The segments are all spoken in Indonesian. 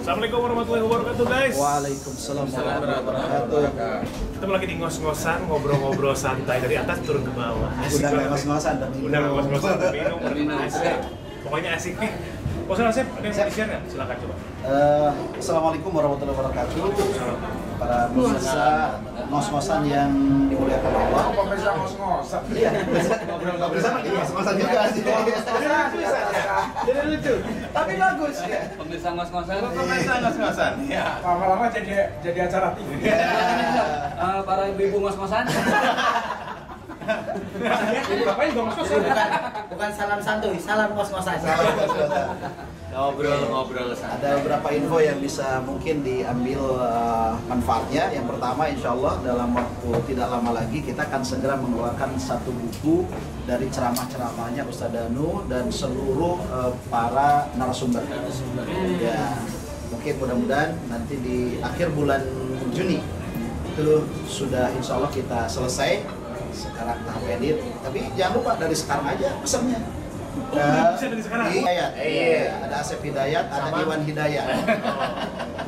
Assalamualaikum warahmatullahi wabarakatuh, guys. Waalaikumsalam warahmatullahi wabarakatuh. Kita lagi di ngos-ngosan, ngobrol-ngobrol santai dari atas turun ke bawah. Asik Udah nggak banget. ngos-ngosan tapi Udah nggak ngos-ngosan, tapi minum asik. Pokoknya asik nih. Bosan Asep, ada yang mau di-share nggak? Silakan coba. Assalamualaikum warahmatullahi wabarakatuh. Para pemirsa ngos-ngosan yang dimuliakan Allah. Pemirsa ngos-ngosan. Iya, ngobrol-ngobrol sama di ngos-ngosan juga sih. Jadi lucu. Tapi bagus ya. Pemirsa ngos-ngosan. Pemirsa ngos-ngosan. Ya. Lama-lama jadi acara TV. Para ibu-ibu ngos-ngosan. Jadi bapaknya juga ngos-ngosan. Bukan salam santuy, salam ngos-ngosan. Ngobrol-ngobrol Ada beberapa info yang bisa mungkin diambil manfaatnya. Yang pertama, insya Allah dalam waktu tidak lama lagi kita akan segera mengeluarkan satu buku dari ceramah-ceramahnya Ustadz Danu dan seluruh para narasumber. Ya, mungkin mudah-mudahan nanti di akhir bulan Juni itu sudah insya Allah kita selesai. Sekarang tahap edit, tapi jangan lupa dari sekarang aja pesannya. Bisa dari sekarang? Hidayat. Iya, ada Asep Hidayat, ada Iwan Hidayat.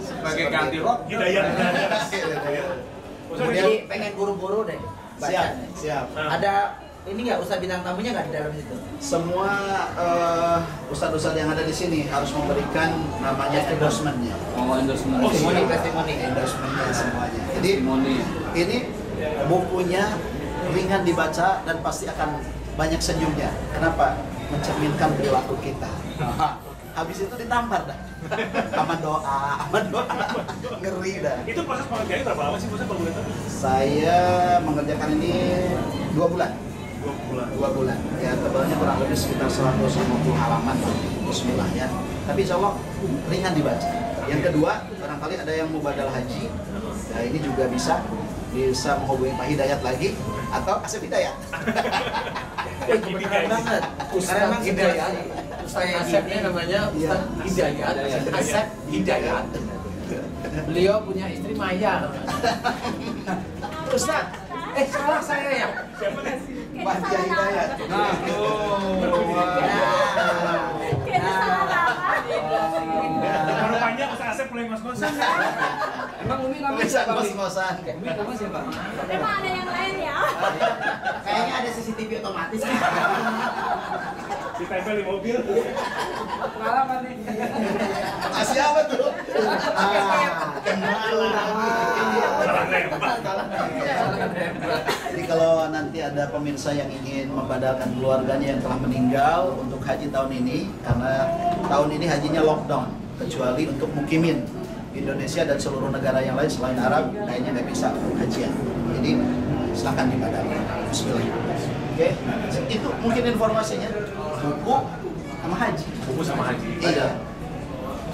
Sebagai ganti rok. Hidayat. Jadi pengen buru-buru deh. baca Siap, nih. siap. Ada ini nggak usah bintang tamunya nggak di dalam situ? Semua ustadz-ustadz yang ada di sini harus memberikan namanya endorsement-nya. Mau endorsement. Testimoni. Endorsement-nya semuanya. Jadi Testimoni. ini bukunya ringan dibaca dan pasti akan banyak senyumnya. Kenapa? Mencerminkan perilaku kita. Habis itu ditampar dah. Aman doa. Ngeri dah. Itu proses pengerjaannya berapa lama sih, Bosan, kalau boleh tahu? Saya mengerjakan ini 2 bulan. 2 bulan. Ya tebalnya kurang lebih sekitar 150 halaman. Bismillah ya. Tapi insya Allah ringan dibaca. Yang kedua, barangkali ada yang mau badal haji. Nah ini juga bisa menghubungi Pak Hidayat lagi atau Asep Hidayat. Keren banget. Ustadz Hidayat. Ustadz Asepnya namanya Ustadz Hidayat. Asep Hidayat. Beliau punya istri Maya. Ustadz, salah saya ya. Siapa nih? Pak Hidayat. Nah, Baru panjang Ustaz Asep mulai ngos-ngosan. emang Umi namanya Bisa siapa? Umi? ngos-ngosan. Umi namanya siapa? Emang ada yang lain ya? Kayaknya ada CCTV otomatis. Ditempel di mobil. Pengalaman nih. Kasih apa tuh? Salah nembak. Jadi kalau nanti ada pemirsa yang ingin membadalkan keluarganya yang telah meninggal untuk haji tahun ini, karena tahun ini hajinya lockdown, kecuali untuk mukimin Indonesia dan seluruh negara yang lain selain Arab, lainnya nggak bisa hajian. Jadi silakan dibadalkan. Bismillah. Oke, itu mungkin informasinya. Buku sama haji. Buku sama haji. Iya.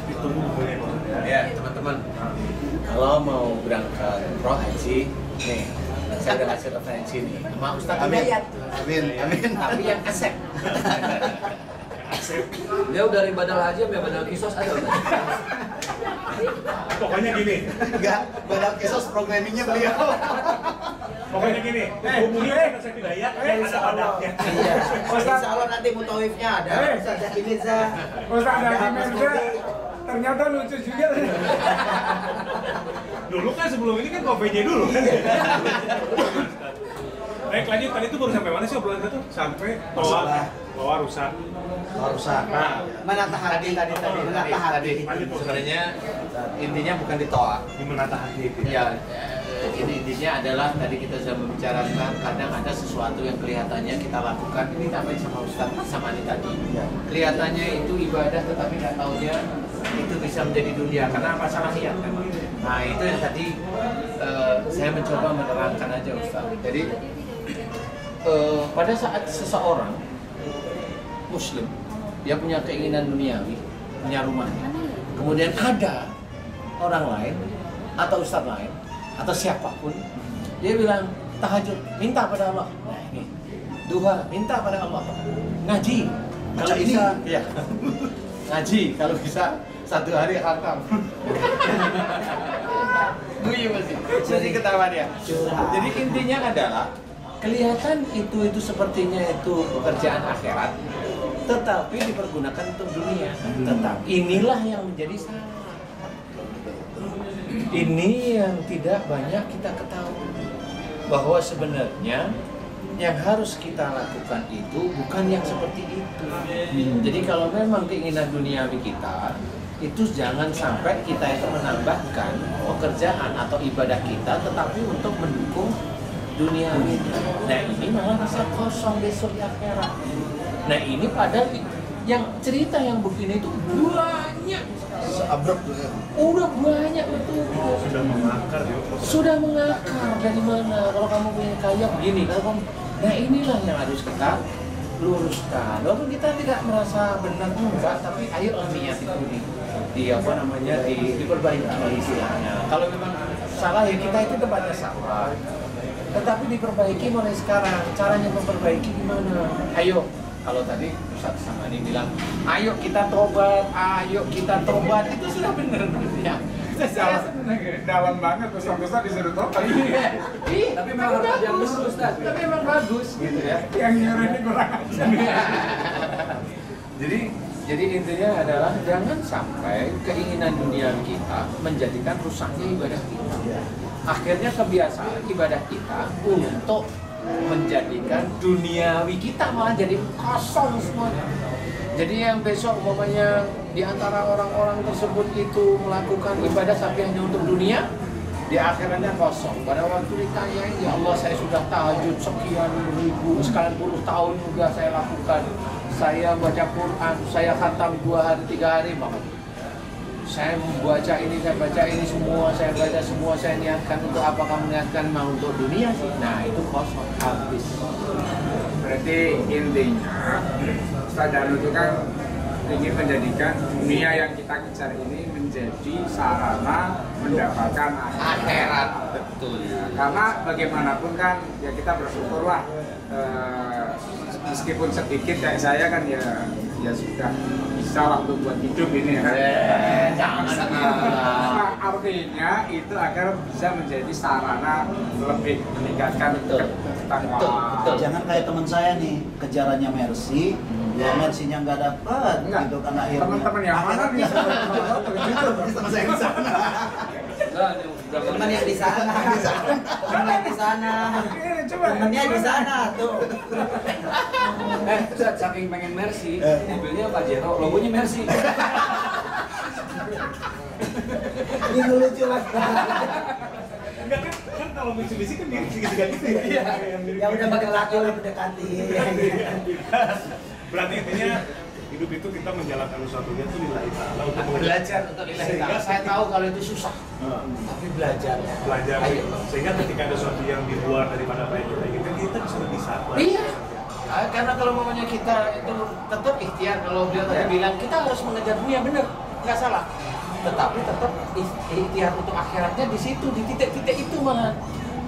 Ditunggu bukunya. Ya teman-teman, kalau mau berangkat umroh haji, nih saya udah kasih referensi nih sama Ustadz Amin. Hidayat. Amin. Amin. Tapi yang Asep. Dia dari badal haji sampai badal kisos ada. Pokoknya gini. Enggak, badal kisos programmingnya beliau. Pokoknya gini. Bukunya Ustaz Asep Hidayat yang ada padaknya. Iya. Insya Allah nanti mutawifnya ada. Ustaz Zaki Mirza. Ustaz ada Zaki Mas Mirza. Budi. Ternyata lucu juga. Dulu kan sebelum ini kan kofenya dulu. Baik, lanjut. Tadi itu baru sampai mana sih obrolan itu? Sampai toa rusak. Rusak. Nah, Menatah hati tadi. Menatah hati. lanjut Bosan. Sebenarnya intinya bukan di toa. Di menata hati itu. Ya, ini intinya adalah tadi kita sudah membicarakan kadang ada sesuatu yang kelihatannya kita lakukan. Ini tambahin sama Ustadz sama ini tadi. Kelihatannya itu ibadah, tetapi nggak taunya itu bisa menjadi dunia karena apa salah niat memang. Nah itu yang tadi saya mencoba menerangkan aja Ustadz. Jadi pada saat seseorang Muslim dia punya keinginan duniawi, punya rumahnya, kemudian ada orang lain atau ustadz lain atau siapapun dia bilang tahajud minta pada Allah, nah ini duha minta pada Allah, ngaji kalau ini? bisa ya ngaji kalau bisa 1 hari khatam. Guyu masih jadi ketawa dia. Jadi intinya adalah kelihatan itu sepertinya itu pekerjaan akhirat, tetapi dipergunakan untuk dunia. Tetapi inilah yang menjadi salah. Ini yang tidak banyak kita ketahui, bahwa sebenarnya yang harus kita lakukan itu bukan yang seperti itu. Jadi kalau memang keinginan duniawi kita itu jangan sampai kita itu menambahkan pekerjaan atau ibadah kita tetapi untuk mendukung duniawi. Nah ini malah rasa kosong besok di akhirat. Nah ini padahal yang cerita yang begini itu banyak. Seabrek tuh ya. Udah banyak betul. Sudah mengakar ya. Sudah mengakar dari mana? Kalau kamu punya kaya begini, kalau kamu, nah inilah yang harus kita luruskan. Walaupun kita tidak merasa benar enggak, tapi ayo niat itu di apa namanya diperbaiki istilahnya. Kalau memang salah ya kita itu tempatnya salah. Tetapi diperbaiki mulai sekarang. Caranya memperbaiki gimana? Ayo. Kalau tadi Ustaz Samani bilang, ayo kita tobat, itu sudah benar ya. Dalam banget Ustaz disuruh tobat. Tapi memang harus yang benar Ustaz. Tapi memang bagus gitu ya. Yang nyuruh ini kurang ajar. Jadi intinya adalah jangan sampai keinginan dunia kita menjadikan rusaknya ibadah kita. Akhirnya kebiasaan ibadah kita untuk menjadikan duniawi kita malah jadi kosong semuanya. Jadi yang besok umpamanya di antara orang-orang tersebut itu melakukan ibadah tapi hanya untuk dunia, di akhiratnya kosong. Pada waktu ditanyain, ya Allah saya sudah tahajud sekian ribu, sekian puluh tahun sudah saya lakukan. Saya baca Quran, saya khatam 2 hari, 3 hari, makanya saya membaca ini, saya baca ini semua, saya baca semua, saya niatkan untuk apa kamu niatkan? Mau untuk dunia sih. Nah itu kosong, habis. Berarti intinya Ustaz Danu itu kan ingin menjadikan dunia yang kita kejar ini menjadi sarana mendapatkan Akhirat, betul. Karena bagaimanapun kan ya kita bersyukurlah meskipun sedikit kayak saya kan ya sudah bisa waktu buat hidup ini ya kan. Nah, artinya itu agar bisa menjadi sarana lebih meningkatkan ketakwaan. Jangan kayak teman saya nih, kejarannya Mercy, ya Mercy-nya nggak dapat, gitu kan akhirnya. Teman-teman yang mana nih? Teman saya di sana. Teman yang di sana. Teman yang di sana. Temennya di sana tuh. Ustaz, saking pengen Mercy, mobilnya Pajero, logonya Mercy. Ini lucu lah. Enggak kan kalau Mitsubishi kan dia segitiga gitu ya. Ya udah bakal laki oleh mendekati. Berarti intinya hidup itu kita menjalankan sesuatunya itu lillahi ta'ala untuk Belajar untuk lillahi ta'ala. Saya tahu kalau itu susah, tapi belajar. Ayo. Sehingga ketika ada sesuatu yang di luar daripada apa yang kita inginkan, kita bisa lebih sabar. Iya. Karena kalau mamanya kita itu tetap ikhtiar, kalau beliau tadi bilang kita harus mengejar dunia, benar, nggak salah. Tetapi tetap ikhtiar untuk akhiratnya di situ, di titik-titik itu malah.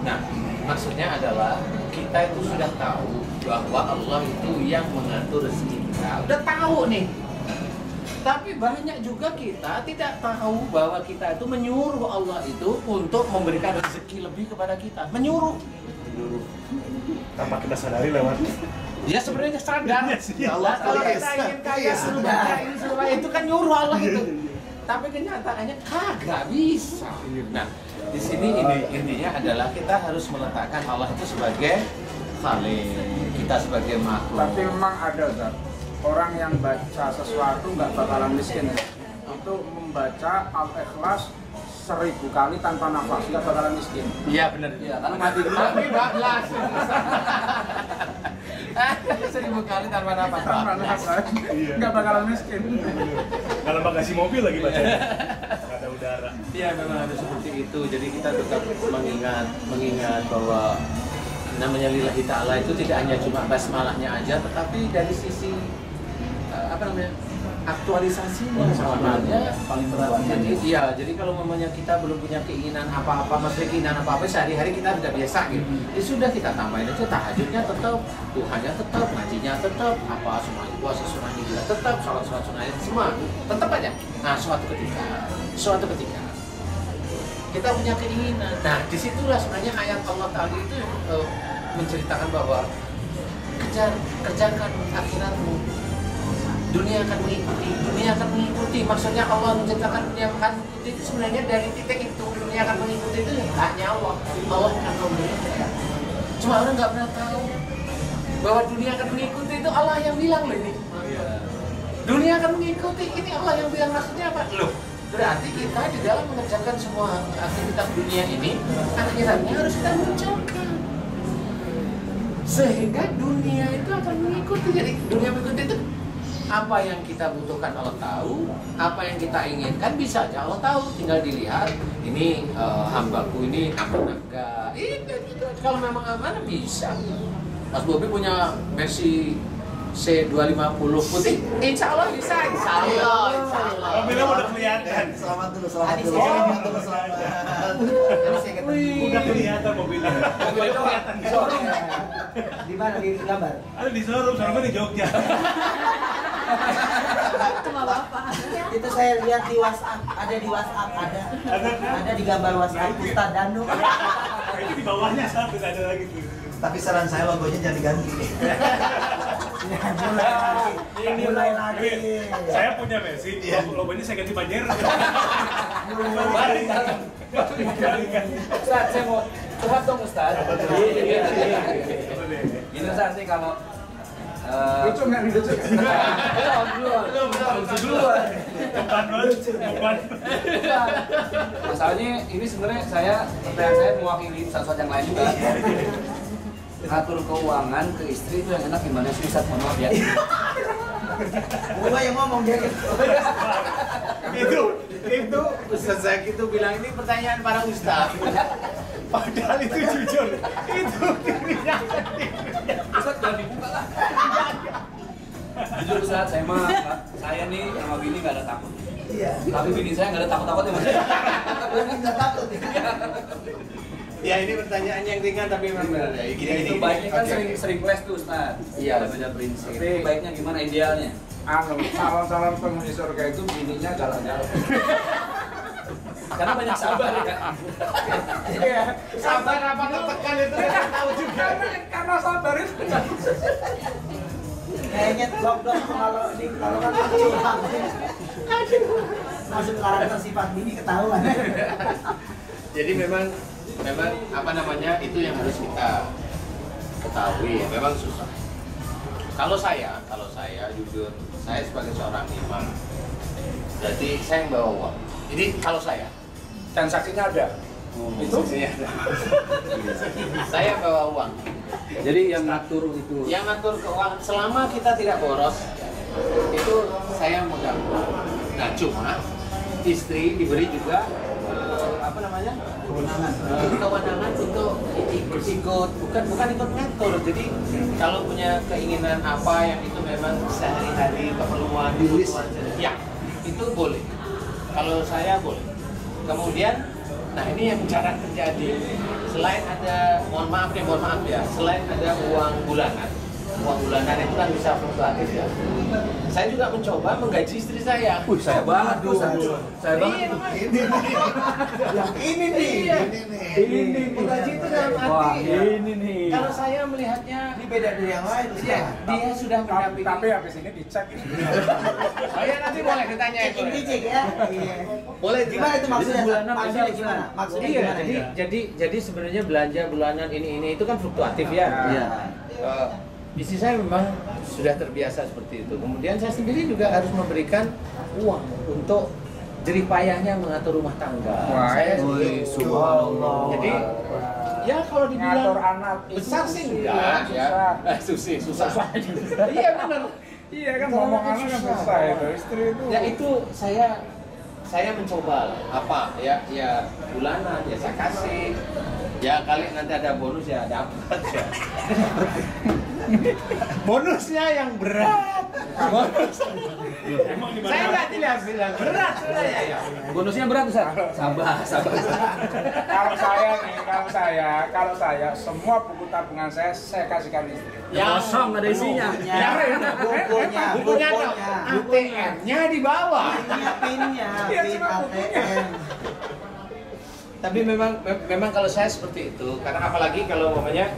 Nah, maksudnya adalah kita itu sudah tahu bahwa Allah itu yang mengatur rezeki kita. Udah tahu nih. Tapi banyak juga kita tidak tahu bahwa kita itu menyuruh Allah itu untuk memberikan rezeki lebih kepada kita. Menyuruh. Tanpa kita sadari lewat. Ya sebenarnya sadar. Ya Allah, kalau kita ingin kaya suruh baca ini suruh baca itu kan nyuruh Allah itu. Tapi kenyataannya kagak bisa. Nah, di sini intinya adalah kita harus meletakkan Allah itu sebagai Khalik, kita sebagai makhluk. Tapi memang ada Ustaz, orang yang baca sesuatu nggak bakalan miskin ya. Itu membaca Al-Ikhlas 1000 kali tanpa nafas nggak bakalan miskin. Iya benar. Iya, karena mati dulu. Tapi bablas. 1000 kali tanpa nafas. Tanpa nafas nggak bakalan miskin. Dalam bagasi mobil lagi baca. Nggak ada udara. Iya memang ada seperti itu. Jadi kita tetap mengingat bahwa namanya lillahi ta'ala itu tidak hanya cuma basmalahnya aja, tetapi dari sisi aktualisasinya sebenarnya paling beratnya. Jadi kalau mamanya kita belum punya keinginan apa-apa, maksudnya keinginan apa-apa sehari-hari kita sudah biasa gitu. Ya sudah kita tambahin aja tahajudnya tetap, Tuhannya tetap, ngajinya tetap, apa semuanya puasa sunnahnya juga tetap, sholat sunnahnya semua tetap aja. Nah suatu ketika kita punya keinginan. Nah disitulah sebenarnya ayat Allah tadi itu menceritakan bahwa kerjakan akhiratmu dunia akan mengikuti. Dunia akan mengikuti. Maksudnya Allah menciptakan dunia akan mengikuti itu sebenarnya dari titik itu. Dunia akan mengikuti itu hanya Allah. Allah akan memberikan. Cuma orang nggak pernah tahu bahwa dunia akan mengikuti itu Allah yang bilang loh ini. Dunia akan mengikuti, ini Allah yang bilang, maksudnya apa? Loh, berarti kita di dalam mengerjakan semua aktivitas dunia ini, akhiratnya harus kita munculkan. Sehingga dunia itu akan mengikuti. Jadi dunia mengikuti itu apa yang kita butuhkan Allah tahu, apa yang kita inginkan bisa aja Allah tahu, tinggal dilihat ini hambaku ini aman enggak. Itu kalau memang aman bisa. Mas Bobi punya Mercy C250 putih, insya Allah bisa, insya Allah. Mobilnya udah kelihatan. Selamat dulu, selamat dulu. Udah kelihatan mobilnya. Mobilnya kelihatan di showroom. Di mana di gambar? Ada di showroom di Jogja. Cuma bapak. Itu saya lihat di WhatsApp, ada di WhatsApp, ada di gambar WhatsApp Ustaz Danu. Itu di bawahnya satu ada lagi tuh. Tapi saran saya logonya jangan diganti. Mulai lagi. Saya punya Mercy, logonya saya ganti Pajero. Ustaz, saya mau curhat dong Ustaz. Ini Ustaz nih kalau Lucu nggak nih, lucu? Belum. Depan. Masalahnya ini sebenarnya pertanyaan saya mewakili Ustaz yang lain juga. Ngatur keuangan ke istri itu yang enak gimana sih Ustaz? Mohon maaf ya. Gua yang ngomong dia gitu. Itu Ustaz Zaki itu bilang ini pertanyaan para ustaz. Padahal itu jujur. Itu dirinya. Ustaz jangan dibuka lah. Jujur Ustaz, saya nih sama bini nggak ada takut. Iya. Tapi bini saya nggak ada takut-takutnya Mas. Nggak takut ya. Ya ini pertanyaan yang ringan tapi memang benar ya. Itu baiknya kan sering flash tuh Ustaz. Iya. Beda prinsip. Tapi- Baiknya gimana idealnya? Calon-calon penghuni surga itu bininya jalan-jalan. Karena banyak sabar ya kan. Iya. Sabar apa tertekan itu kita tahu juga. Karena sabar itu. Kayaknya blok-blok kalau kan curang. Masuk karakter sifat ini ketahuan. Jadi memang apa namanya itu yang harus kita ketahui ya. Memang susah. Kalau saya jujur, saya sebagai seorang imam, berarti saya yang bawa uang. Jadi kalau saya Transaksinya ada. itu saya bawa uang. Jadi yang ngatur itu. Yang ngatur keuangan selama kita tidak boros itu saya megang. Nah cuma istri diberi juga apa namanya kewenangan untuk ikut bukan ikut ngatur. Jadi kalau punya keinginan apa yang itu memang sehari-hari keperluan ya itu boleh. Kalau saya boleh. Kemudian nah ini yang jarang terjadi. Selain ada mohon maaf ya, selain ada uang bulanan itu kan bisa fluktuatif ya. Saya juga mencoba menggaji istri saya. Saya banget tuh. Saya banget. Ini nih. Ini menggaji itu dalam Wah, arti ini nih. kalau saya melihatnya Ini beda dari yang lain. dia sudah mendampingi. Tapi habis ini dicek. Saya nanti boleh ditanya itu. Cek ya. Iya. Boleh Gimana itu maksudnya? bulanan Maksudnya ada gimana? Maksudnya Iya, gimana? jadi sebenarnya belanja bulanan ini itu kan fluktuatif ya. Iya. Istri saya memang sudah terbiasa seperti itu. Kemudian saya sendiri juga harus memberikan uang untuk jerih payahnya mengatur rumah tangga. Wah, Saya seperti itu. Subhanallah. Jadi ya kalau dibilang Ngatur anak itu besar sih enggak ya. Susah. Iya benar. Iya kan ngomong anak kan susah itu. Istri itu. Ya itu saya mencoba lah. Apa ya bulanan ya saya kasih. Ya kali nanti ada bonus ya dapat ya. Bonusnya yang berat. Saya nggak bilang berat sebenarnya ya. Bonusnya berat Ustaz. Sabar. Kalau saya semua buku tabungan saya kasihkan istri. Kosong nggak ada isinya. Bukunya ATM-nya di bawah. Pinnya, pin ATM. Tapi memang kalau saya seperti itu, karena apalagi kalau umpamanya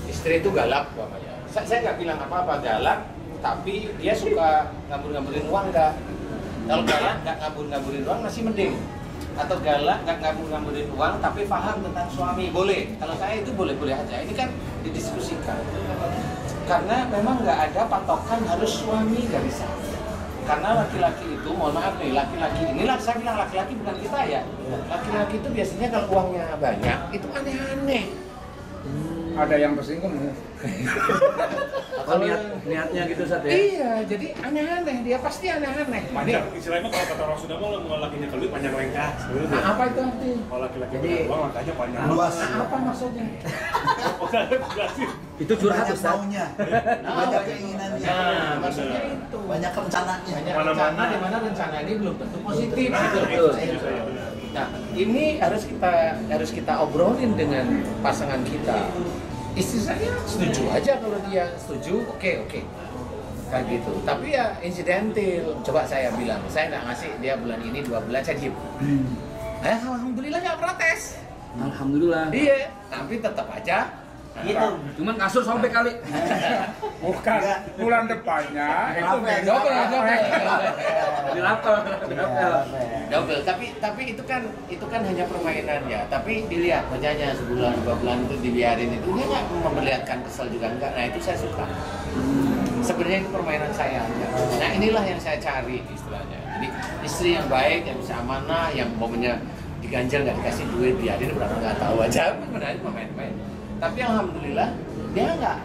istri itu galak umpamanya. Saya nggak bilang apa-apa galak, tapi dia suka ngabur-ngaburin uang enggak. Kalau galak nggak ngabur-ngaburin uang masih mending. Atau galak nggak ngabur-ngaburin uang tapi paham tentang suami, boleh. Kalau saya itu boleh-boleh aja. Ini kan didiskusikan. Karena memang nggak ada patokan harus suami nggak bisa. Karena laki-laki itu, mohon maaf nih, laki-laki inilah saya bilang laki-laki bukan kita ya. Laki-laki itu biasanya kalau uangnya banyak itu aneh-aneh. Ada yang tersinggung ya? Apa niatnya gitu Ustaz ya? Iya, jadi aneh-aneh, dia pasti aneh-aneh. Panjang, istilahnya kalau kata orang Sunda mau lakinya keluar panjang lengkah. Nah, apa itu arti? Kalau laki-laki Jadi, punya uang langkahnya panjang. luas. Nah, apa maksudnya? Itu curhat Banyak Ustaz. maunya, banyak keinginannya, Nah, maksudnya itu. banyak rencananya. Banyak Mana-mana. rencana di mana rencana ini belum tentu positif. Betul. Nah, ini harus kita obrolin dengan pasangan kita. Istri saya setuju aja kalau dia setuju, oke. Kayak gitu. Tapi ya insidental. Coba saya bilang, saya nggak ngasih dia bulan ini 2 bulan saya diem. Alhamdulillah nggak protes. Alhamdulillah. Iya, tapi tetap aja. Gitu. Cuman kasur sobek kali. Bukan, bulan depannya itu Double. Dilapel. Double, tapi itu kan hanya permainan ya. Tapi dilihat kerjanya sebulan 2 bulan itu dibiarin itu dia nggak memperlihatkan kesel juga enggak. Nah itu saya suka. Sebenarnya itu permainan saya aja. Nah inilah yang saya cari istilahnya. Jadi istri yang baik, yang bisa amanah, yang momennya diganjal nggak dikasih duit biarin berapa nggak tahu aja. Sebenarnya main-main. Tapi alhamdulillah dia nggak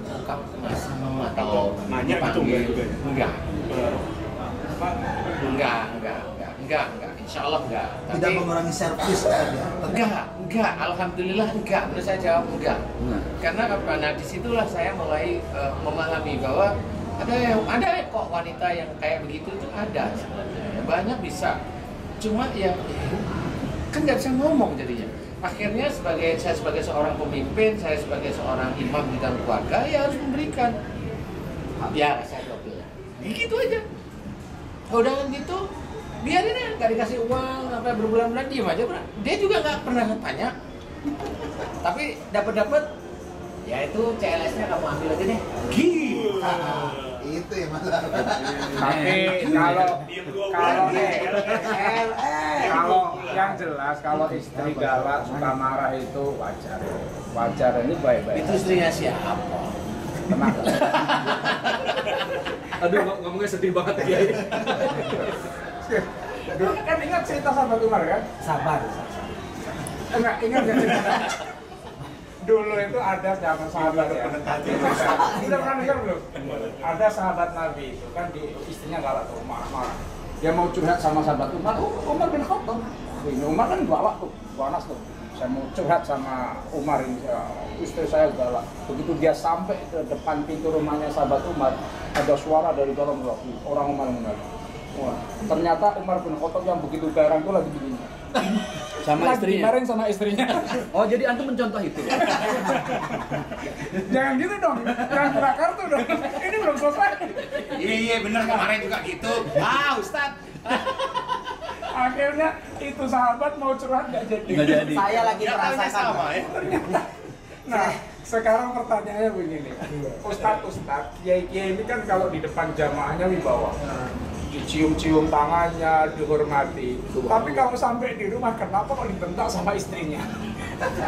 ungkap atau nanya gitu enggak. Enggak, insya Allah enggak. Tidak mengurangi servis kan ya. Enggak, alhamdulillah enggak. Terus saya jawab enggak. Karena apa? Nah disitulah saya mulai memahami bahwa ada kok wanita yang kayak begitu itu ada sebenarnya. Banyak bisa. Cuma ya kan nggak bisa ngomong jadinya. Akhirnya saya sebagai seorang pemimpin, saya sebagai seorang imam di dalam keluarga ya harus memberikan. Ya saya double. Gitu aja. Udah kan gitu, biarin ya, nggak dikasih uang sampai berbulan-bulan diem aja, bro. Dia juga nggak pernah tanya. Tapi dapat, ya itu CLS-nya kamu ambil aja deh. Gila. Itu ya malah. Tapi kalau yang jelas kalau istri galak suka marah itu wajar ini baik-baik. Itu istrinya siapa? Tenang. Aduh, ngomongnya sedih banget ya. Dulu kan ingat cerita sahabat Umar kan? Sabar. Enggak, ingat nggak cerita? Dulu itu ada zaman sahabat ya. Udah pernah dengar belum? Ada sahabat Nabi itu kan istrinya galak tuh, marah-marah. Dia mau curhat sama sahabat Umar, Umar bin Khattab. Ini Umar kan galak tuh, panas tuh. Saya mau curhat sama Umar ini, istri saya galak. Begitu dia sampai ke depan pintu rumahnya sahabat Umar, ada suara dari dalam orang Umar mengaji. Wah, ternyata Umar bin Khattab yang begitu garang itu lagi begini. Sama istrinya. Kemarin sama istrinya. Oh, jadi antum mencontoh itu. Jangan gitu dong, jangan kena kartu dong. Ini belum selesai. Iya bener kemarin juga gitu. Ustad. Akhirnya itu sahabat mau curhat nggak jadi. Nggak jadi. Saya lagi merasakan. Sama ya. Nah, sekarang pertanyaannya begini. Ustadz, kiai ini kan kalau di depan jamaahnya wibawa. Dicium-cium tangannya, dihormati. Tapi kalau sampai di rumah, kenapa kok dibentak sama istrinya?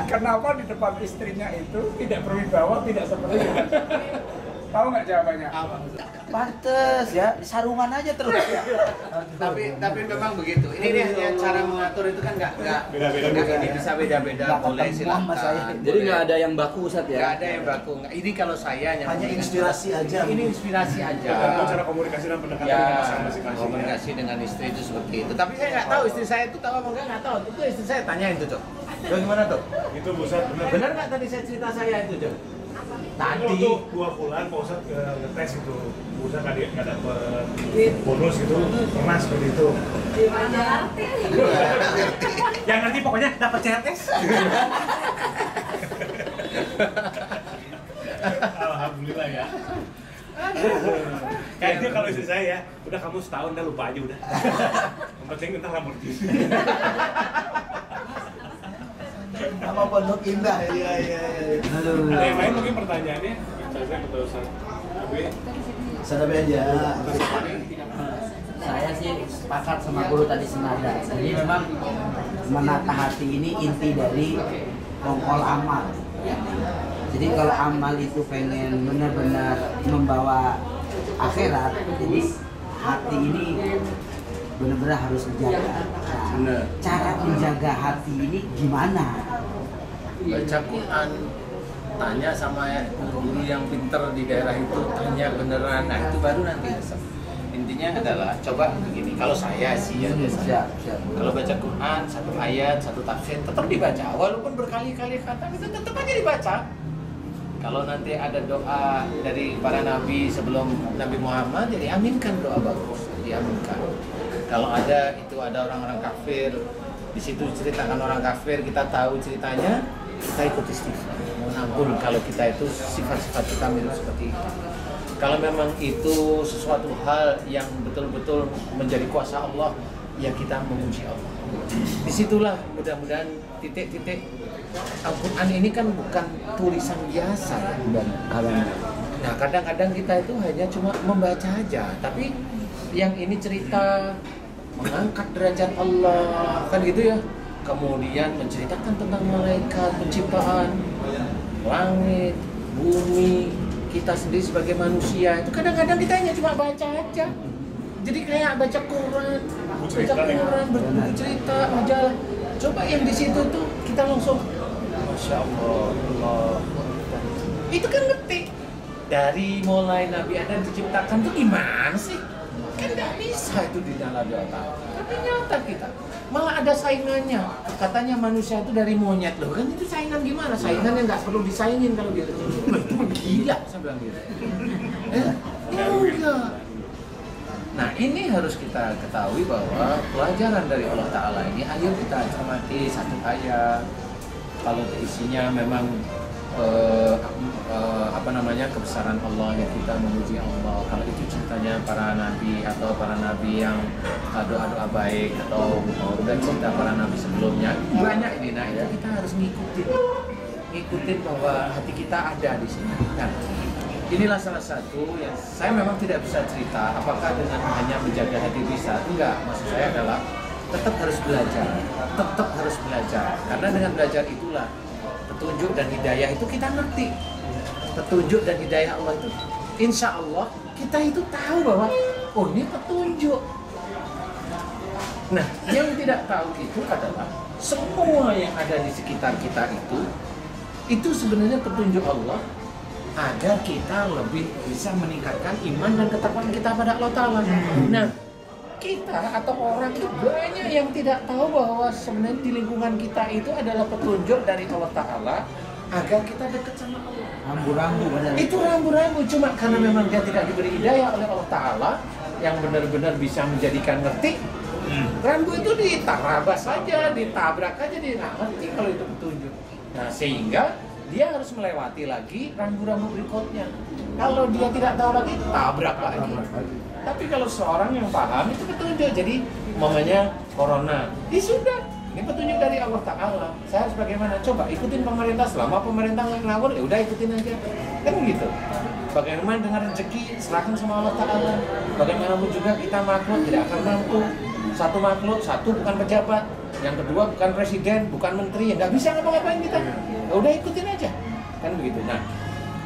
Kenapa di depan istrinya itu tidak berwibawa, tidak seperti itu? Tahu nggak jawabannya? Pantes ya, sarungan aja terus ya. Tapi memang begitu. Ini dia cara mengatur itu kan nggak Beda-beda. ini bisa beda-beda. Boleh silakan. Jadi nggak ada yang baku Ustaz ya? Nggak ada yang baku. Ini kalau saya Hanya memberikan- inspirasi aja. Ini inspirasi aja. Tergantung cara komunikasi dan pendekatan Ya, dengan pasangan masing-masing. komunikasi dengan istri itu seperti itu. Tapi saya nggak tahu istri saya itu tahu apa nggak tahu. Itu istri saya tanyain tuh, Cok. Gimana tuh? Itu Bu Ustadz benar. Benar nggak tadi saya cerita saya itu, Cok? Tadi. Waktu 2 bulan Pak Ustadz ngetes itu, Bu Ustadz nggak dapet bonus gitu, pernah seperti itu. Yang ngerti pokoknya dapat CRS. Alhamdulillah ya. Kayaknya kalau istri saya ya, udah kamu setahun dah lupa aja udah. Yang penting entah Lamborghini. Nama pondok indah. Iya. Ada yang lain mungkin pertanyaannya? Saya betul Ustaz. Sadabi aja. Saya sih sepakat sama guru tadi senada. Jadi memang menata hati ini inti dari pokok amal. Jadi kalau amal itu pengen benar-benar membawa akhirat, jadi hati ini benar-benar harus dijaga. Nah, cara menjaga hati ini gimana? Baca Quran, tanya sama guru yang pinter di daerah itu, tanya beneran, nah itu baru nanti. Intinya adalah coba begini, kalau saya sih ya kalau baca Quran, satu ayat, satu tafsir tetap dibaca, walaupun berkali-kali kata itu tetap aja dibaca. Kalau nanti ada doa dari para nabi sebelum Nabi Muhammad, jadi aminkan doa bagus, diaminkan. Kalau ada itu ada orang-orang kafir, di situ ceritakan orang kafir, kita tahu ceritanya, kita ikut istighfar. Mohon ampun kalau kita itu sifat-sifat kita mirip seperti itu. Kalau memang itu sesuatu hal yang betul-betul menjadi kuasa Allah, ya kita memuji Allah. Disitulah mudah-mudahan titik-titik Al-Quran ini kan bukan tulisan biasa. Nah kadang-kadang kita itu hanya cuma membaca aja, tapi yang ini cerita mengangkat derajat Allah, kan gitu ya. Kemudian menceritakan tentang malaikat, penciptaan langit, bumi, kita sendiri sebagai manusia itu kadang-kadang kita hanya cuma baca aja. Jadi kayak baca Quran, buku cerita, majalah. Coba yang di situ tuh kita langsung, Masya Allah. Itu kan ngerti. Dari mulai Nabi Adam diciptakan tuh gimana sih? Kan nggak bisa itu di dalam otak. Tapi nyata kita. Malah ada saingannya. Katanya manusia itu dari monyet loh. Kan itu saingan gimana? Saingan yang nggak perlu disaingin kalau gitu. Itu gila, saya bilang gitu. Enggak. Nah ini harus kita ketahui bahwa pelajaran dari Allah Ta'ala ini, ayo kita cermati satu ayat. Kalau isinya memang kebesaran Allah, ya kita memuji Allah. Kalau itu ceritanya para nabi atau para nabi yang doa-doa baik atau dan cerita para nabi sebelumnya banyak ini. Nah itu kita harus ngikutin bahwa hati kita ada di sini. Nah inilah salah satu yang saya memang tidak bisa cerita apakah dengan hanya menjaga hati bisa. Enggak, maksud saya adalah tetap harus belajar, karena dengan belajar itulah petunjuk dan hidayah itu kita ngerti. Petunjuk dan hidayah Allah itu insya Allah kita itu tahu bahwa oh ini petunjuk. Nah yang tidak tahu itu adalah semua yang ada di sekitar kita itu sebenarnya petunjuk Allah agar kita lebih bisa meningkatkan iman dan ketakwaan kita pada Allah Ta'ala. Nah kita atau orang itu banyak yang tidak tahu bahwa sebenarnya di lingkungan kita itu adalah petunjuk dari Allah Ta'ala agar kita dekat sama Allah. Rambu-rambu benar. Itu rambu-rambu, cuma karena memang dia tidak diberi hidayah oleh Allah Ta'ala yang benar-benar bisa menjadikan ngerti. Rambu itu ditarabas saja, ditabrak aja, dia nggak ngerti kalau itu petunjuk. Nah sehingga dia harus melewati lagi rambu-rambu berikutnya. Kalau dia tidak tahu lagi, tabrak lagi. Tapi kalau seorang yang paham itu petunjuk. Jadi umpamanya corona, sudah, ini petunjuk dari Allah Ta'ala. Saya harus bagaimana? Coba ikutin pemerintah, selama pemerintah nggak ngawur, ya udah ikutin aja. Kan gitu. Bagaimana dengan rezeki, serahkan sama Allah Ta'ala. Bagaimanapun juga kita makhluk tidak akan mampu. Satu makhluk, satu bukan pejabat, yang kedua bukan presiden, bukan menteri, nggak bisa ngapa-ngapain kita. Ya udah ikutin aja, kan begitu. Nah,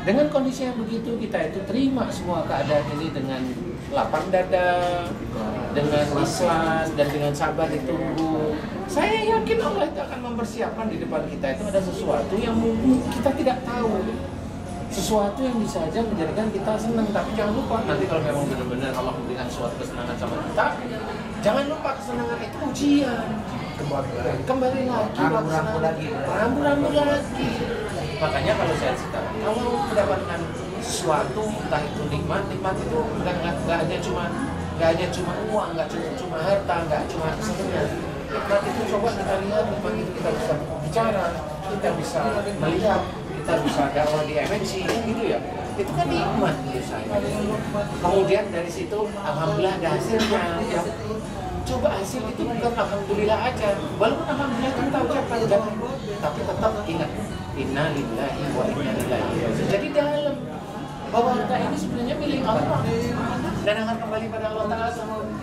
dengan kondisi yang begitu kita itu terima semua keadaan ini dengan lapang dada, dengan ikhlas dan dengan sabar ditunggu. Saya yakin Allah itu akan mempersiapkan di depan kita itu ada sesuatu yang mungkin kita tidak tahu. Sesuatu yang bisa saja menjadikan kita senang, tapi jangan lupa nanti kalau memang benar-benar Allah memberikan suatu kesenangan sama kita, jangan lupa kesenangan itu ujian. Kembali lagi, rambu-rambu lagi. Makanya kalau saya cerita, kalau mendapatkan sesuatu, entah itu nikmat itu nggak hanya cuma uang, nggak cuma harta, nggak cuma kesenangan. Nikmat itu coba kita lihat, nikmat itu kita bisa bicara, kita bisa melihat, kita bisa dakwah di MNC, gitu ya. Itu kan nikmat menurut saya. Kemudian dari situ, alhamdulillah ada hasilnya. Ya. Coba hasil itu bukan alhamdulillah aja, walaupun alhamdulillah itu kita ucapkan, tapi tetap ingat inna lillahi wa inna ilaihi raji'un. Jadi dalam bahwa kita ini sebenarnya milik Allah dan akan kembali pada Allah Ta'ala.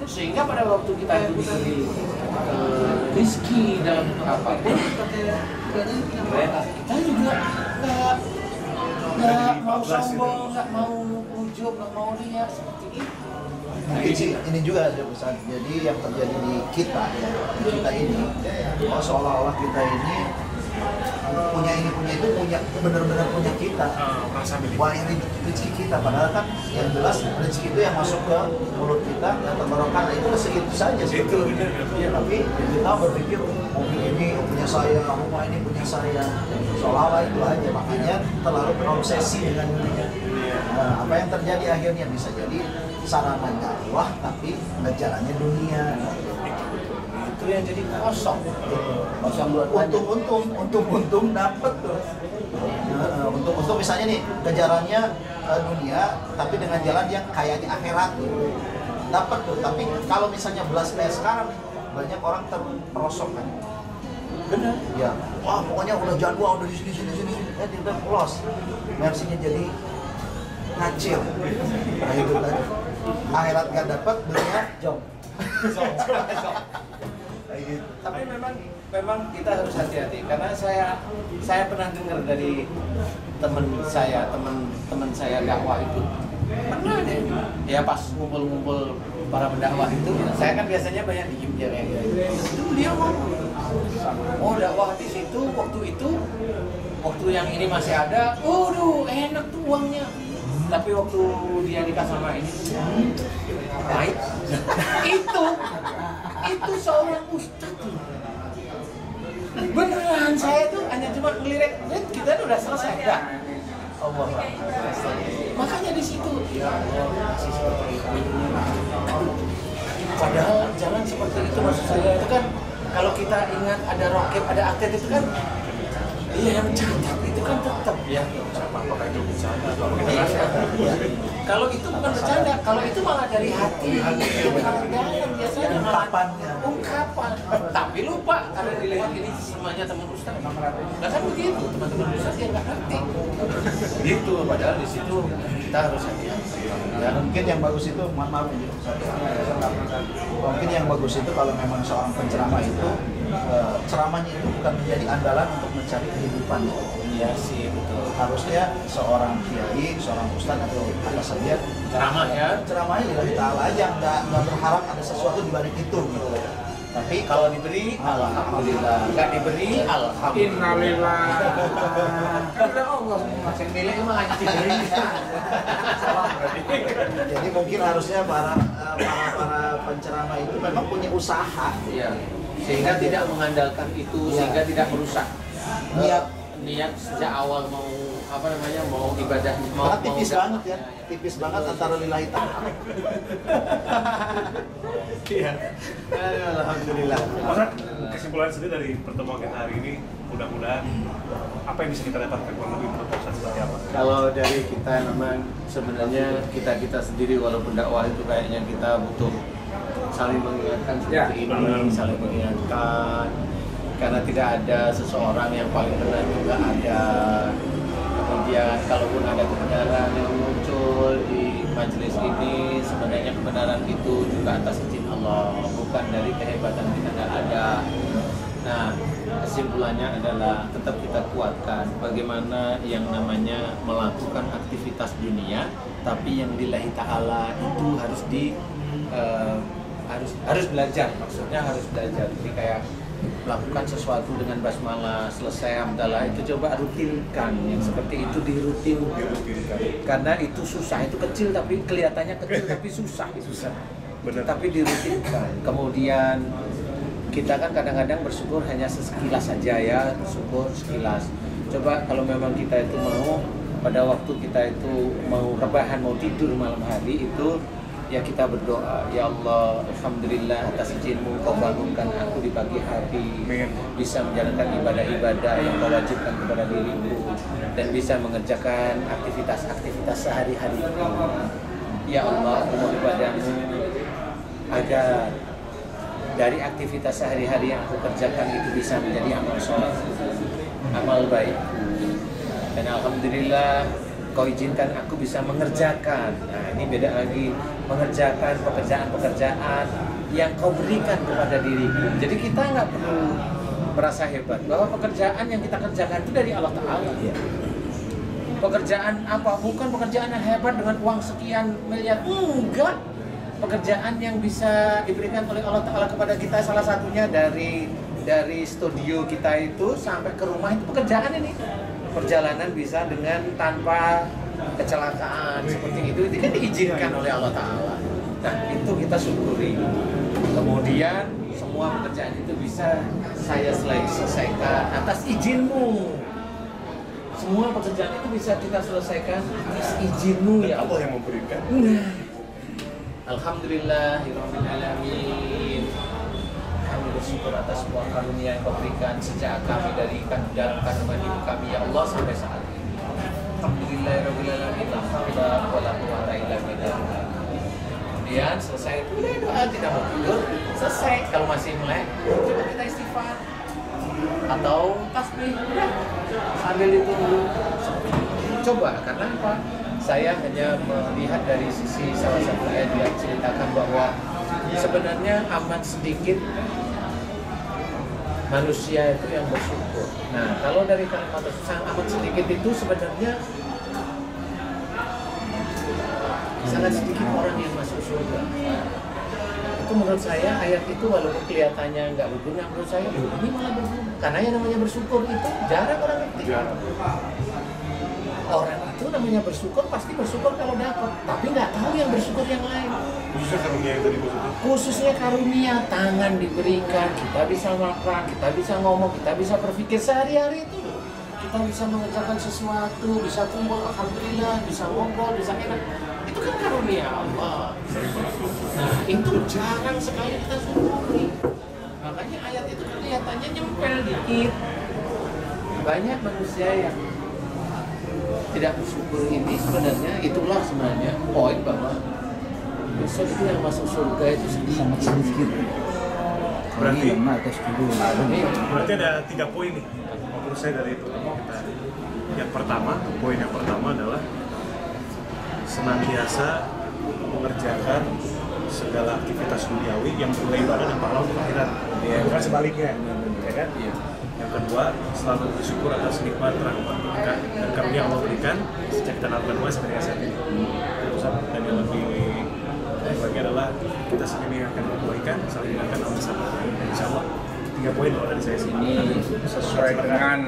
Sehingga pada waktu kita itu diberi rezeki dalam bentuk apapun, kita juga nggak mau sombong, nggak mau ujub, nggak mau riak seperti itu. Mungkin sih ini juga ada pesan. Jadi yang terjadi di kita ya, di kita ini, seolah-olah kita ini punya itu benar-benar punya kita. Wah, ini rezeki kita, padahal kan yang jelas rezeki itu yang masuk ke mulut kita dan tenggorokan itu segitu saja sebetulnya. Ya, tapi kita berpikir mobil ini punya saya, rumah ini punya saya, seolah-olah itu aja. Makanya terlalu terobsesi dengan dunia. Nah, apa yang terjadi akhirnya bisa jadi sarana dakwah tapi jalannya dunia. Itu yang jadi kosong untung dapat tuh. Untung misalnya nih kejarannya dunia tapi dengan jalan yang kayaknya akhirat tuh. Dapat tuh, tapi kalau misalnya belas kayak sekarang banyak orang terperosok kan. Benar. Ya. Wah, pokoknya udah jadwal udah di sini. Tiba-tiba pulos. Mersinya jadi ngacil. Nah, itu tadi. Akhirat gak dapat, dunia jom. Tapi memang kita harus hati-hati karena saya pernah dengar dari teman saya dakwah itu pernah deh ya pas ngumpul para pendakwah itu, saya kan biasanya banyak diem ya itu dia ngomong dakwah di situ waktu yang ini masih ada, enak tuh uangnya, tapi waktu dia nikah sama ini baik. itu seorang ustadz beneran, saya tuh hanya cuma ngelirik, kita udah selesai dah. Allah. Makanya di situ ya Allah masih seperti itu. Padahal jangan seperti itu, maksud saya itu kan kalau kita ingat ada rokib, ada akted itu kan yang mencatat itu kan tetap ya. Apakah itu bercanda? Kalau itu bukan bercanda, kalau itu malah dari hati. Dalam biasanya ungkapan. Tapi lupa karena dilihat ini semuanya teman ustaz. Nah kan begitu, teman-teman ustaz yang nggak ngerti. Gitu, padahal di situ kita harus hati-hati. Ya, mungkin yang bagus itu, maaf ini, mungkin yang bagus itu kalau memang seorang penceramah itu ceramahnya itu bukan menjadi andalan untuk mencari kehidupan. Iya sih, betul. Harusnya seorang kiai, seorang ustadz atau apa saja ceramahnya lillahi ta'ala aja, nggak berharap ada sesuatu di balik itu gitu. Tapi kalau diberi, alhamdulillah. Nggak diberi, alhamdulillah. Innalillah. Karena Allah masih milik emang aja diberi. Jadi mungkin harusnya para penceramah itu memang punya usaha. Iya. Sehingga tidak mengandalkan itu, sehingga tidak merusak niat sejak awal mau ibadah karena tipis banget ya, tipis banget antara lillahi ta'ala. Iya. Alhamdulillah. Ustaz, kesimpulan sendiri dari pertemuan kita hari ini, mudah-mudahan apa yang bisa kita dapatkan kurang lebih menurut Ustaz seperti apa? Kalau dari kita memang sebenarnya kita sendiri walaupun dakwah itu kayaknya kita butuh saling mengingatkan seperti ini, saling mengingatkan karena tidak ada seseorang yang paling benar juga ada. Kemudian kalaupun ada kebenaran yang muncul di majelis ini, sebenarnya kebenaran itu juga atas izin Allah, bukan dari kehebatan kita, tidak ada. Nah, kesimpulannya adalah tetap kita kuatkan bagaimana yang namanya melakukan aktivitas dunia, tapi yang lillahi ta'ala itu harus belajar, maksudnya harus belajar. Jadi kayak melakukan sesuatu dengan basmalah, selesai hamdalah, itu coba rutinkan, yang seperti itu dirutinkan. Karena itu susah, itu kecil tapi kelihatannya kecil tapi susah. Benar. Tapi dirutinkan. Kemudian kita kan kadang-kadang bersyukur hanya sekilas saja ya, bersyukur sekilas. Coba kalau memang kita itu mau pada waktu kita itu mau rebahan, mau tidur malam hari itu ya kita berdoa, ya Allah, alhamdulillah atas izin-Mu Kau bangunkan aku di pagi hari, bisa menjalankan ibadah-ibadah yang Kau wajibkan kepada diri-Mu dan bisa mengerjakan aktivitas-aktivitas sehari-hari. Ya Allah, mohon kepadamu agar dari aktivitas sehari-hari yang aku kerjakan itu bisa menjadi amal soleh, amal baik. Dan alhamdulillah Engkau izinkan aku bisa mengerjakan. Nah, ini beda lagi, mengerjakan pekerjaan-pekerjaan yang Kau berikan kepada diriku. Jadi kita nggak perlu merasa hebat bahwa pekerjaan yang kita kerjakan itu dari Allah Ta'ala. Pekerjaan apa? Bukan pekerjaan yang hebat dengan uang sekian miliar. Enggak. Pekerjaan yang bisa diberikan oleh Allah Ta'ala kepada kita, salah satunya dari studio kita itu sampai ke rumah itu pekerjaan ini. Perjalanan bisa dengan tanpa kecelakaan seperti itu kan diizinkan oleh Allah Ta'ala. Nah, itu kita syukuri. Kemudian semua pekerjaan itu bisa saya selesaikan atas izin-Mu. Semua pekerjaan itu bisa kita selesaikan atas izin-Mu, ya Allah yang memberikan. Alhamdulillahirabbil alamin. Kami bersyukur atas semua karunia yang Kau berikan sejak kami dari dalam kandungan ibu kami, ya Allah, sampai saat ini. Alhamdulillahirabbil alamin. La haula wala quwwata illa billah. Kemudian selesai itu doa, tidak mau tidur, selesai. Kalau masih melek, coba kita istighfar atau tasbih, udah sambil ditunggu. Coba, karena apa? Saya hanya melihat dari sisi salah satu ayat yang ceritakan bahwa sebenarnya amat sedikit manusia itu yang bersyukur. Nah, kalau dari kalimat sangat amat sedikit itu sebenarnya sangat sedikit orang yang masuk surga. Itu menurut saya ayat itu walaupun kelihatannya nggak berguna, menurut saya ini malah berguna. Karena yang namanya bersyukur itu jarang orang ngerti. Orang itu namanya bersyukur pasti bersyukur kalau dapat, tapi nggak tahu yang bersyukur yang lain. Khususnya karunia yang tadi maksudnya. Khususnya karunia, tangan diberikan, kita bisa makan, kita bisa ngomong, kita bisa berpikir sehari-hari itu. Kita bisa mengerjakan sesuatu, bisa kumpul, alhamdulillah, bisa ngobrol, bisa enak. Itu kan karunia Allah. Nah, itu jarang sekali kita syukuri. Makanya ayat itu kelihatannya nyempel dikit. Banyak manusia yang tidak bersyukur ini sebenarnya itulah sebenarnya poin bahwa besok itu yang masuk surga itu sangat sedikit. Berarti Berarti ada 3 poin nih. Menurut saya dari itu kita. Yang pertama, poin yang pertama adalah senantiasa mengerjakan segala aktivitas duniawi yang berbau ibadah dan pahala untuk akhirat. Bukan sebaliknya, ya kan? Yang kedua, selalu bersyukur atas nikmat, rahmat, berkah dan karunia Allah berikan sejak kita lakukan mulai sampai dengan saat ini. Dan yang lebih lagi adalah kita saling mengingatkan kebaikan, saling mengingatkan amal saleh. Insya Allah 3 poin kalau dari saya sih. Ini sesuai dengan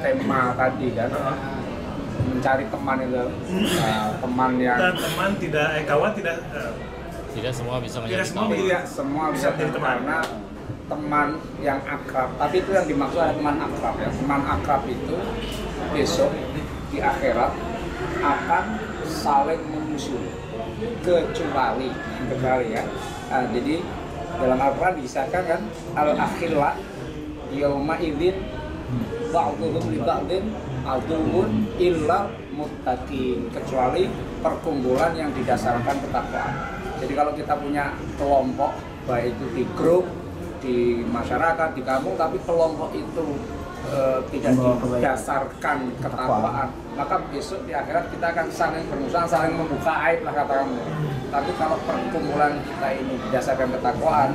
tema tadi kan, mencari teman itu, teman yang Dan teman tidak, kawan tidak, Tidak semua bisa menjadi tidak semua kawan. tidak semua bisa menjadi teman. karena teman yang akrab, tapi itu yang dimaksud adalah teman akrab ya. Teman akrab itu besok di akhirat akan saling memusuhi kecuali ya. Jadi dalam Al-Quran disahkan kan al-akhilla yauma idzin ba'dhum li ba'din aduwwun illa muttaqin, kecuali perkumpulan yang didasarkan ketakwaan. Jadi kalau kita punya kelompok, baik itu di grup, di masyarakat, di kampung, tapi kelompok itu tidak didasarkan ketakwaan, maka besok di akhirat kita akan saling bermusuhan, saling membuka aib lah kata kamu. Tapi kalau perkumpulan kita ini didasarkan ketakwaan,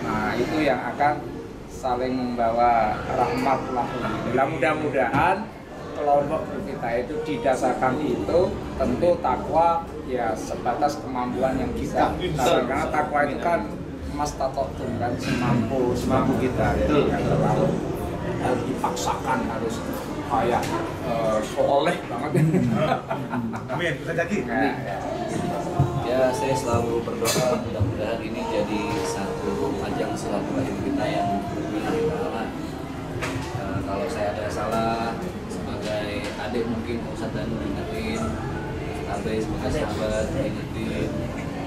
nah itu yang akan saling membawa rahmat lah. Mudah-mudahan kelompok kita itu didasarkan itu tentu takwa ya sebatas kemampuan yang kita. Karena takwa itu kan mastatotun kan semampu kita. Jadi yang terlalu harus dipaksakan, harus kayak soleh banget. Amin, kita jadi. Ya, saya selalu berdoa mudah-mudahan ini jadi satu ajang silaturahim kita yang lillahi ta'ala. Kalau saya ada salah sebagai adik mungkin Ustaz Danu diingetin, Abe sebagai sahabat diingetin,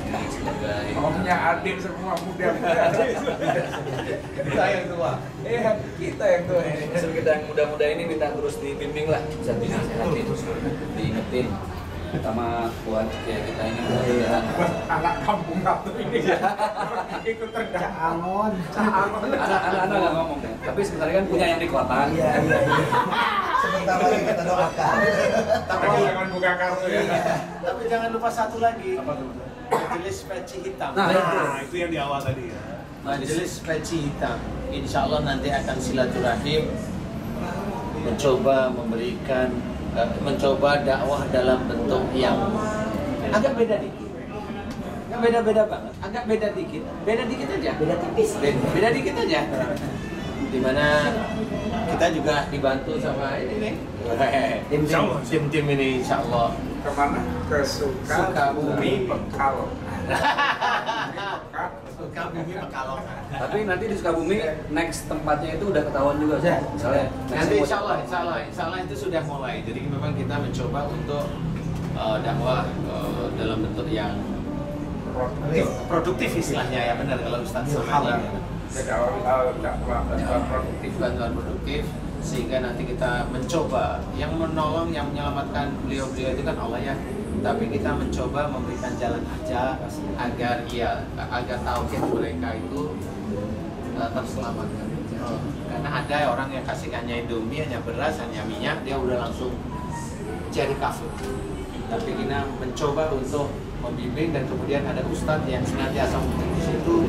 ini sebagai Omnya adik semua muda-muda. kita yang tua. Kita yang tua ini. Justru kita yang muda-muda ini minta terus dibimbing lah, bisa dinasehatin, diingetin. Sama buat kita ini mudah-mudahan Anak kampung satu ini ikut terdapat. anak-anak nggak ngomong ya. Tapi sebenarnya kan punya yang di kota. Iya. Sebentar lagi kita doakan. Tapi jangan buka kartu ya. Tapi jangan lupa satu lagi. Apa tuh? Majelis peci hitam. Nah, itu yang di awal tadi ya. Majelis peci hitam. Insya Allah nanti akan silaturahim, mencoba memberikan, mencoba dakwah dalam bentuk yang agak beda dikit. Nggak beda-beda banget, agak beda dikit. Beda dikit aja. Beda tipis. Beda dikit aja. Dimana kita juga dibantu sama ini nih. Tim-tim ini insya Allah. Kemana? Ke Sukabumi Pekalongan. Sukabumi Pekalongan. Tapi nanti di Sukabumi next tempatnya itu udah ketahuan juga sih. Misalnya Nanti insya Allah itu sudah mulai. Jadi memang kita mencoba untuk dakwah dalam bentuk yang produktif istilahnya ya, benar kalau Ustaz namanya. Jadi awal dakwah produktif. Bantuan produktif, sehingga nanti kita mencoba yang menolong, yang menyelamatkan beliau-beliau itu kan Allah ya. Tapi kita mencoba memberikan jalan aja agar tauhid mereka itu terselamatkan. Karena ada orang yang kasih hanya Indomie, hanya beras, hanya minyak, dia udah langsung jadi kafir. Tapi kita mencoba untuk membimbing, dan kemudian ada ustadz yang senantiasa di situ,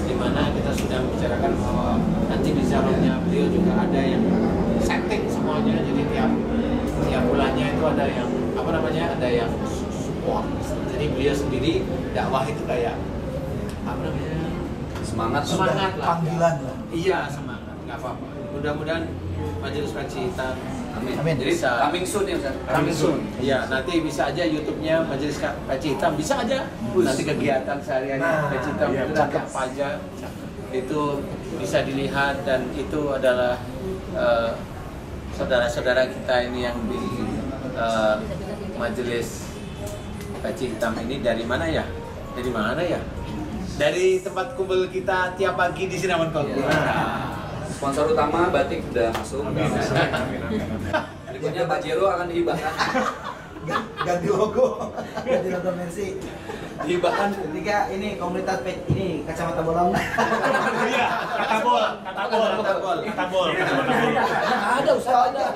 di mana kita sudah membicarakan bahwa nanti di salonnya beliau juga ada yang setting semuanya, jadi tiap bulannya itu ada yang ada yang support. Jadi beliau sendiri dakwah itu kayak semangat lah, panggilan lah. iya semangat, nggak apa-apa. Mudah-mudahan Majelis Peci Hitam, Amin. jadi coming soon ya Ustaz. Coming soon. Iya, nanti bisa aja YouTube-nya Majelis Peci Hitam, bisa aja. Nanti kegiatan sehari-hari Peci Hitam iya, itu nanti apa aja itu bisa dilihat, dan itu adalah saudara-saudara kita ini yang di Majelis Peci Hitam ini dari mana ya? Dari mana ya? Dari tempat kumpul kita tiap pagi di Sinaman Kolbu. Sponsor utama batik udah masuk. Berikutnya Pajero akan dihibahkan. Ganti logo. Ganti logo Mercy. Dihibahkan Ketika ini komunitas ini kacamata bolong. Iya, kata bol. Ada Ustaz, ada.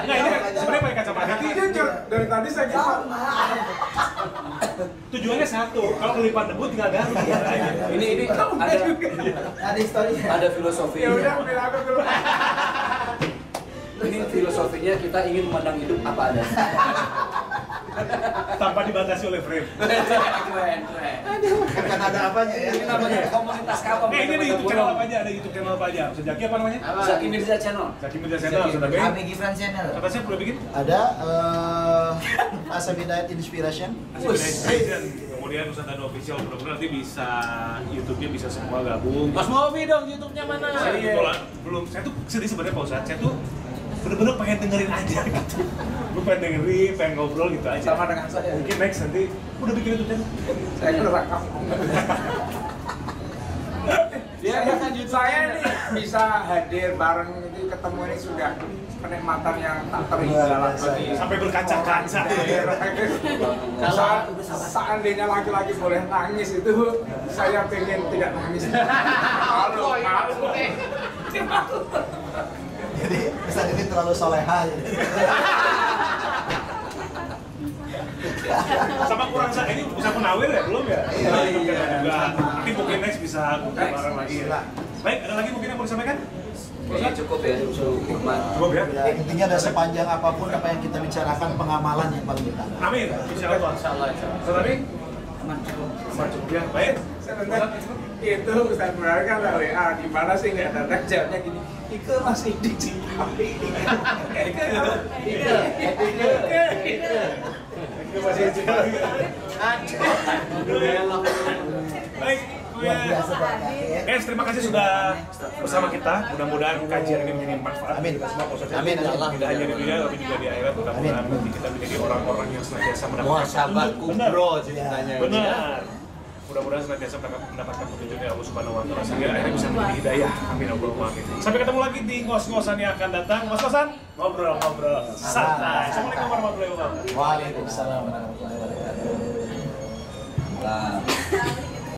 Nah, ini sebenarnya pakai kacamata. Ini jujur, dari tadi saya Sama. Tujuannya satu, kalau kelilipan debu tinggal ganti. ini Ada historinya. ada filosofi. ya udah ambil aku dulu. Ini filosofinya kita ingin memandang hidup apa adanya. Tanpa dibatasi oleh frame. Keren. Kan ada apanya ya? Ini namanya komunitas kapal. Ini di YouTube channel apa aja? Ada YouTube channel apa aja? Zaki apa namanya? Zaki Mirza Channel. Zaki Mirza Channel, sudah bikin? Abi Gifran Channel. Kata saya udah bikin? Ada Asam Hidayat Inspiration. Inspiration. Kemudian Ustaz Danu Official, mudah-mudahan nanti bisa YouTube-nya bisa semua gabung. Mas Mobi dong, YouTube-nya mana? Saya tuh sedih sebenarnya Pak Ustaz. Saya tuh bener-bener pengen dengerin aja gitu. Gue pengen dengerin, pengen ngobrol gitu aja. Sama dengan saya. Mungkin next nanti udah bikin YouTube channel. Saya merekam. Dia kan YouTube Saya ini bisa hadir bareng itu, ketemu ini sudah kenikmatan yang tak terhingga lagi. Sampai berkaca-kaca. Kalau seandainya laki-laki boleh nangis itu, saya pengen tidak nangis. Malu. Jadi Ustaz ini terlalu soleha. Sama kurang ini bisa penawir ya belum ya? Iya. Nanti mungkin next bisa bareng lagi. Baik, ada lagi mungkin yang mau disampaikan? Kayaknya cukup ya, Cukup ya? Ya, intinya dari sepanjang apapun apa yang kita bicarakan, pengamalan yang paling utama. Amin. Insyaallah. Tadi aman cukup ya. Baik. Sebentar, itu Ustaz Murad kan WA, gimana sih nggak datang jawabnya gini, Ike masih di Cikampek. Itu masih Cikampek. Baik. Luar biasa berkati. Guys, terima kasih sudah bersama kita. Mudah-mudahan kajian ini menjadi manfaat. Amin. Kita semua proses Amin. tidak hanya di dunia tapi juga di akhirat. Mudah-mudahan nanti kita menjadi orang-orang yang senantiasa mendapatkan Sahabat Benar. kubro ceritanya. Benar. Mudah-mudahan senantiasa mendapatkan petunjuk dari Allah Subhanahu wa taala sehingga akhirnya bisa menjadi hidayah. Amin Allahumma amin. Sampai ketemu lagi di ngos-ngosan yang akan datang. Ngos-ngosan ngobrol-ngobrol santai. Assalamualaikum warahmatullahi wabarakatuh. Waalaikumsalam warahmatullahi wabarakatuh. Nah.